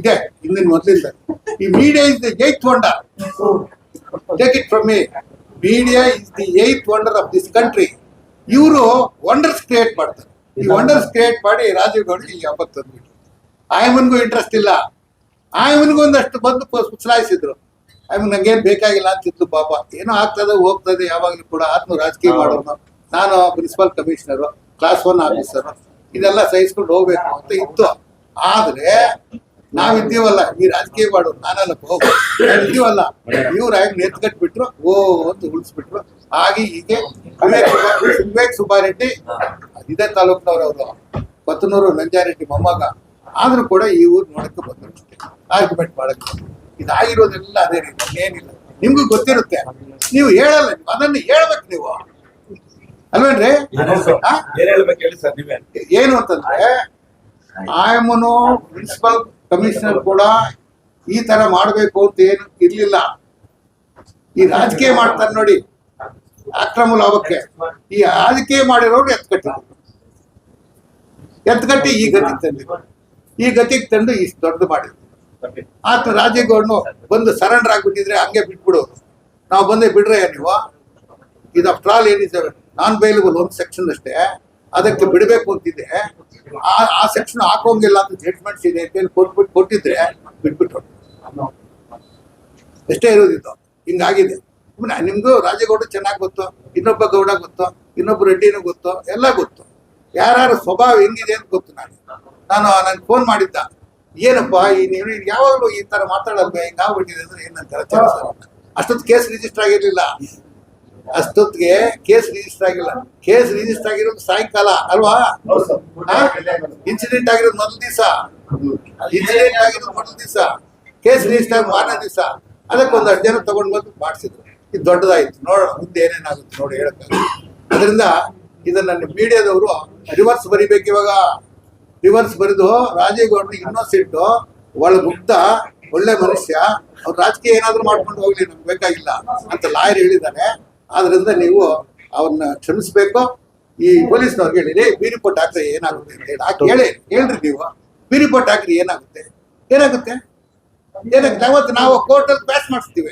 ಇದೆ ಹಿಂದಿನ ಮೊದಲಿಂದ. ಈ media is the eight wonder. Take it from me. Media is the eight wonder of this country. ಇವರು wonders create ಮಾಡ್ತಾರೆ. ಈ ವಂಡರ್ಸ್ ಕ್ರಿಯೇಟ್ ಮಾಡಿ ರಾಜೀವ್ ಗೌಡ ಈ ಹಬ್ಬಕ್ಕೆ ತಂದ್ಬಿಟ್ರು. ಆಯಮ್ಮನಿಗೂ ಇಂಟ್ರೆಸ್ಟ್ ಇಲ್ಲ. ಆಯಮ್ಮನಿಗೂ ಒಂದಷ್ಟು ಬಂದು ಪುಸಲಾಯಿಸಿದ್ರು. ಆಯಮ್ಮನ್ ನಂಗೇನು ಬೇಕಾಗಿಲ್ಲ ಅಂತಿತ್ತು ಪಾಪ. ಏನೋ ಆಗ್ತದೆ ಹೋಗ್ತದೆ ಯಾವಾಗಲೂ ಕೂಡ. ಆತ್ಮ ರಾಜಕೀಯ ಮಾಡೋನು, ನಾನು ಪ್ರಿನ್ಸಿಪಲ್ ಕಮಿಷನರು, ಕ್ಲಾಸ್ 1 ಆಫೀಸರು, ಇದೆಲ್ಲ ಸಹಿಸ್ಕೊಂಡು ಹೋಗ್ಬೇಕು ಅಂತ ಇತ್ತು. ಆದ್ರೆ ನಾವಿದ್ದೀವಲ್ಲ ಈ ರಾಜಕೀಯ ಮಾಡೋರು, ನಾನಲ್ಲ ನಾವಿದ್ದೀವಲ್ಲ, ಇವ್ರು ಆಯ್ತು ಎತ್ಕಟ್ಬಿಟ್ರು, ಓ ಅಂತ ಉಳಿಸ್ಬಿಟ್ರು. ಹಾಗೆ ಹೀಗೆ ವಿವೇಕ್ ಸುಬ್ಬಾರೆಡ್ಡಿ ಇದೇ ತಾಲೂಕಿನವ್ರು, ಅವರು ಕೊತ್ತನೂರು ನಂಜಾರೆಡ್ಡಿ ಮೊಮ್ಮಗ. ಆದ್ರೂ ಕೂಡ ಈ ಊರು ನೋಡಕ್ಕೆ ಬಂದ್ರು, ಆರ್ಗ್ಯುಮೆಂಟ್ ಮಾಡಕ್ಕೆ. ಇದಾಗಿರೋದೆಲ್ಲ ಅದೇ ರೀತಿ, ಏನಿಲ್ಲ. ನಿಮ್ಗೂ ಗೊತ್ತಿರುತ್ತೆ, ನೀವು ಹೇಳಲ್ಲ, ಅದನ್ನು ಹೇಳ್ಬೇಕು ನೀವು, ಅಲ್ವೇನ್ರಿ? ಏನು ಅಂತಂದ್ರೆ ಆಯಮ್ಮನು ಪ್ರಿನ್ಸಿಪಲ್ ಕಮಿಷನರ್ ಕೂಡ ಈ ತರ ಮಾಡ್ಬೇಕು ಅಂತ ಏನು ಇರ್ಲಿಲ್ಲ. ಈ ರಾಜಕೀಯ ಮಾಡ್ತಾರೆ ನೋಡಿ, ಅಕ್ರಮ ಲಾಭಕ್ಕೆ. ಈ ರಾಜಕೀಯ ಮಾಡಿರೋರು ಎತ್ಕಟ್ಟಿ ಈ ಗತಿಗೆ ತಂದಿದ್ರು. ಈ ಗತಿಗೆ ತಂದು ಇಷ್ಟು ದೊಡ್ಡದು ಮಾಡಿದ್ರು. ಆತ ರಾಜೀವ್ ಗೌಡ್ನು ಬಂದು ಸರೆಂಡರ್ ಆಗ್ಬಿಟ್ಟಿದ್ರೆ ಹಂಗೆ ಬಿಟ್ಬಿಡೋರು. ನಾವು ಬಂದೆ ಬಿಡ್ರೆ ನೀವು, ಇದು ಆಫ್ಟರ್ ಆಲ್ ಏನಿದೆ ನಾನ್ ಬೈಲಬಲ್ ಒಂದು ಸೆಕ್ಷನ್ ಅಷ್ಟೇ, ಅದಕ್ಕೆ ಬಿಡಬೇಕು ಅಂತಿದೆ. ಆ ಸೆಕ್ಷನ್ ಹಾಕೋಂಗಿಲ್ಲ ಅಂತ ಜಡ್ಜ್ಮೆಂಟ್ಸ್ ಇದೆ ಅಂತ ಕೊಟ್ಟಿದ್ರೆ ಬಿಟ್ಬಿಟ್ರು. ಎಷ್ಟೇ ಇರೋದಿತ್ತು. ಹಿಂಗಾಗಿದೆ. ನಿಮ್ಗೂ ರಾಜೇಗೌಡ ಚೆನ್ನಾಗಿ ಗೊತ್ತು, ಇನ್ನೊಬ್ಬ ಗೌಡ ಗೊತ್ತು, ಇನ್ನೊಬ್ಬ ರೆಡ್ಡಿನೂ ಗೊತ್ತು, ಎಲ್ಲ ಗೊತ್ತು. ಯಾರು ಸ್ವಭಾವ ಹೆಂಗಿದೆ ಅಂತ ಗೊತ್ತು. ನನಗೆ ಫೋನ್ ಮಾಡಿದ್ದ, ಏನಪ್ಪ ನೀವು ಯಾವಾಗಲೂ ಈ ತರ ಮಾತಾಡಲ್ವೇ, ಹಿಂಗಾಗ್ಬಿಟ್ಟಿದೆ ಅಂದ್ರೆ ಏನಂತಾರೆ ಕೆಲಸ. ಅಷ್ಟೊತ್ತು ಕೇಸ್ ರಿಜಿಸ್ಟರ್ ಆಗಿರ್ಲಿಲ್ಲ. ಅಷ್ಟೊತ್ತಿಗೆ ಕೇಸ್ ರಿಜಿಸ್ಟರ್ ಆಗಿಲ್ಲ. ಕೇಸ್ ರಿಜಿಸ್ಟರ್ ಆಗಿರೋದು ಸಾಯಂಕಾಲ ಅಲ್ವಾ? ಇನ್ಸಿಡೆಂಟ್ ಆಗಿರೋದು ಮೊದಲ ದಿವಸ, ಕೇಸ್ ರಿಜಿಸ್ಟರ್ ಮಾರನೇ ದಿವಸ. ಅದಕ್ಕೆ ಒಂದು 10 ಜನ ತಗೊಂಡು ಬಂದು ಮಾಡಿಸಿದ್ರು. ಇದು ದೊಡ್ಡದಾಯ್ತು. ನೋಡೋಣ ಮುಂದೆ ಏನೇನಾಗುತ್ತೆ ನೋಡಿ, ಹೇಳಕ್ಕಾಗ. ಅದರಿಂದ ಇದನ್ನ ಮೀಡಿಯಾದವರು ರಿವರ್ಸ್ ಬರಿಬೇಕು. ಇವಾಗ ರಿವರ್ಸ್ ಬರೆದು ರಾಜೀವ್ ಗೌಡ ಇನ್ನೋಸೆಂಟ್, ಒಳ ಮುಕ್ತ, ಒಳ್ಳೆ ಮನುಷ್ಯ, ಅವ್ರು ರಾಜಕೀಯ ಏನಾದ್ರು ಮಾಡ್ಕೊಂಡು ಹೋಗ್ಲಿ, ನಮ್ಗೆ ಬೇಕಾಗಿಲ್ಲ ಅಂತ ಲಾಯರ್ ಹೇಳಿದ್ದಾರೆ. ಆದ್ರಿಂದ ನೀವು ಅವ್ರನ್ನ ಕ್ಷಮಿಸ್ಬೇಕು. ಈ ಪೊಲೀಸ್ನವ್ರಿಗೆ ಹೇಳಿರಿ, ಬಿ ರಿಪೋರ್ಟ್ ಹಾಕ್ರೆ ಏನಾಗುತ್ತೆ ಅಂತ ಹೇಳ್ರಿ. ನೀವು ಬಿ ರಿಪೋರ್ಟ್ ಹಾಕ್ರಿ, ಏನಾಗುತ್ತೆ ಅವತ್ತು ನಾವು ಕೋರ್ಟಲ್ಲಿ ಪಾಸ್ ಮಾಡಿಸ್ತೀವಿ.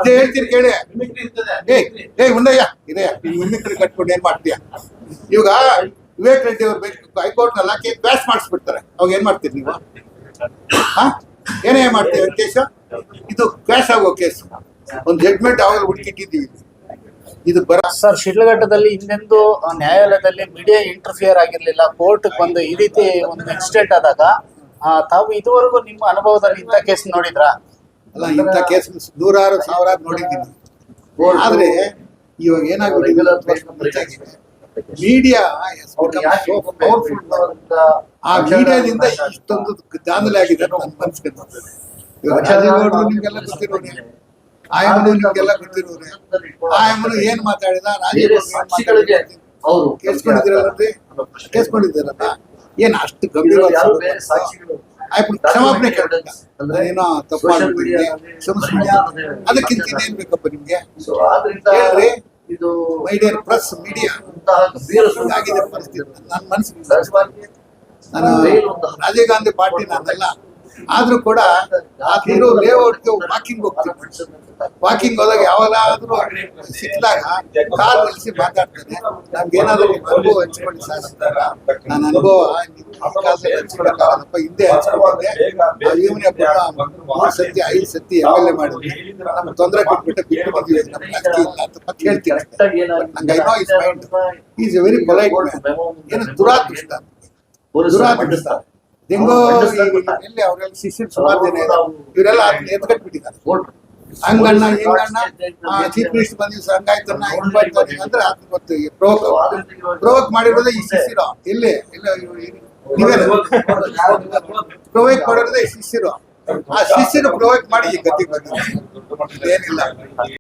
ಹೇಳ್ತೀನಿ ಕೇಳಿ. ಉಂಡಯ್ಯ ಇದೆಯಾ ಮಿಮಿಕ್ರಿ ಕಟ್ಕೊಂಡು ಏನ್ ಮಾಡ್ತೀಯ? ಇವಾಗ ವಿವೇಕ್ ರೆಡ್ಡಿ ಅವ್ರು ಹೈಕೋರ್ಟ್ ನಲ್ಲಿ ಹಾಕಿ ಪಾಸ್ ಮಾಡಿಸ್ಬಿಡ್ತಾರೆ. ಅವಾಗ ಏನ್ ಮಾಡ್ತೀರಿ ನೀವು? ಏನೇ ಮಾಡ್ತೀವಿ ಕೇಸ್? ಇದು ಕ್ಯಾಶ್ ಆಗೋ ಕೇಸ್. ಒಂದು ಜಡ್ಜ್ಮೆಂಟ್ ಯಾವಾಗ ಹುಡುಕಿಟ್ಟಿದ್ದೀವಿ. ಇದು ಸರ್, ಶಿಡ್ಲಘಟ್ಟದಲ್ಲಿ ಹಿಂದೆಂದು ನ್ಯಾಯಾಲಯದಲ್ಲಿ ಮೀಡಿಯಾ ಇಂಟರ್ಫಿಯರ್ ಆಗಿರ್ಲಿಲ್ಲ. ಕೋರ್ಟ್ ಬಂದು ಈ ರೀತಿ ಒಂದು ಇನ್ಸಿಡೆಂಟ್ ಆದಾಗ ತಾವು ಇದುವರೆಗೂ ನಿಮ್ಮ ಅನುಭವದಲ್ಲಿ ಇಂಥ ಕೇಸ್ ನೋಡಿದ್ರ? ಅಲ್ಲ, ಇಂಥ ಕೇಸ್ ನೂರಾರು ಸಾವಿರಾರು ನೋಡಿದ್ದೀನಿ. ಆದ್ರೆ ಇವಾಗ ಏನಾಗ್ಬಿಟ್ಟಿದೆ, ಮೀಡಿಯಾ ಪವರ್ಫುಲ್. ಆ ಮೀಡಿಯಾದಿಂದ ಇಷ್ಟೊಂದು ದಾಂಧಲೆ ಆಗಿದೆ ನನ್ನ ಮನಸ್ಸಿಗೆ. ನಿಮ್ಗೆಲ್ಲ ಗೊತ್ತಿರೋರಿ, ಆಯಮ್ಮನು ನಿಮ್ಗೆಲ್ಲ ಗೊತ್ತಿರೋರಿ. ಆಯಮ್ಮನು ಏನ್ ಮಾತಾಡಿದ, ಕೇಸ್ಕೊಂಡಿದ್ದೀರಲ್ಲ, ಏನ್ ಅಷ್ಟು ಗಂಭೀರ ಕ್ಷಮಾಪಣೆ ಕೇಳಿಲ್ಲ. ಏನೋ ತಪ್ಪು ಮಾಡ್ಬಿಟ್ಟಿದೆ, ಕ್ಷಮಿಸ್ಬಿಡಿ. ಅದಕ್ಕಿಂತ ಏನ್ ಬೇಕಪ್ಪ ನಿಮ್ಗೆ? ಹೇಳ್ರಿ. ಮೈ ಡಿಯರ್ ಪ್ರೆಸ್ ಮೀಡಿಯಾ, ಆಗಿದೆ ಪರಿಸ್ಥಿತಿ. ನನ್ನ ಮನಸ್ಸಿಗೆ ನಾನು ರಾಜೀವ್ ಗಾಂಧಿ ಪಾರ್ಟಿ ನಾನಲ್ಲ. ಆದ್ರೂ ಕೂಡ ಅದಿರೋ ಲೇಔಟ್ಗೆ ವಾಕಿಂಗ್ ಹೋಗ್ತೀನಿ. ವಾಕಿಂಗ್ ಹೋದಾಗ ಯಾವಾಗಾದ್ರೂ ಸಿಕ್ಕಿದಾಗ ಕಾರ್ ನಿಲ್ಲಿಸಿ ಮಾತಾಡ್ತೇನೆ. ನಮ್ಗೆ ಏನಾದ್ರು ಅನುಭವ ಹಂಚ್ಕೊಳ್ಳಿ ಸರ್ ಅಂತಾರ. ನನ್ನ ಅನುಭವ ಹಂಚ್ಕೊಳಕ್ಕಾಗಲ್ಲಪ್ಪ. ಹಿಂದೆ ಹಂಚ್ಕೊಂಡಿದ್ದೆ. ಇವನೇ 3 ಸತಿ 5 ಸತಿ MLA ಮಾಡಿದ್ವಿ. ನಮ್ಗೆ ತೊಂದರೆ ಕೊಟ್ಬಿಟ್ಟು ಬಿಟ್ಟು ಬಂದಿವಿ, ನಮ್ಗೆ ಅಕ್ಕಿ ಇಲ್ಲ ಅಂತ ಮತ್ತೆ ಹೇಳ್ತೀನಿ. ನಂಗೆ I know is mind. Is A very polite man. ಏನು ದುರಾದೃಷ್ಟ. ಹೆಂಗೋ ಎಲ್ಲಿ ಅವರೆಲ್ಲ ಶಿಷ್ಯರು ಸುಮಾರು ಜನ ಇವರೆಲ್ಲ ಎತ್ಕಟ್ಬಿಟ್ಟಿದ್ದಾರೆ. ಹಂಗಣ್ಣ ಹಿಂಗಣ್ಣ ಚೀಫ್ ಮಿನಿಸ್ಟರ್ ಬಂದಿವ್ ಹಂಗಾಯ್ತಣ್ಣ ಹಿಂಗ್ ಮಾಡ್ತಾರೆ ಅಂದ್ರೆ ಅದು ಗೊತ್ತು. ಪ್ರೊವೋಕ್ ಮಾಡಿರೋದೇ ಈ ಶಿಷ್ಯರು. ಇಲ್ಲಿ ನೀವೇ ಪ್ರೊವೋಕ್ ಮಾಡಿರೋದೇ ಈ ಶಿಷ್ಯರು. ಆ ಶಿಷ್ಯರು ಪ್ರೊವೋಕ್ ಮಾಡಿ ಈ ಗತಿಗೆ ಬಂದಿದ್ದಾರೆ. ಏನಿಲ್ಲ.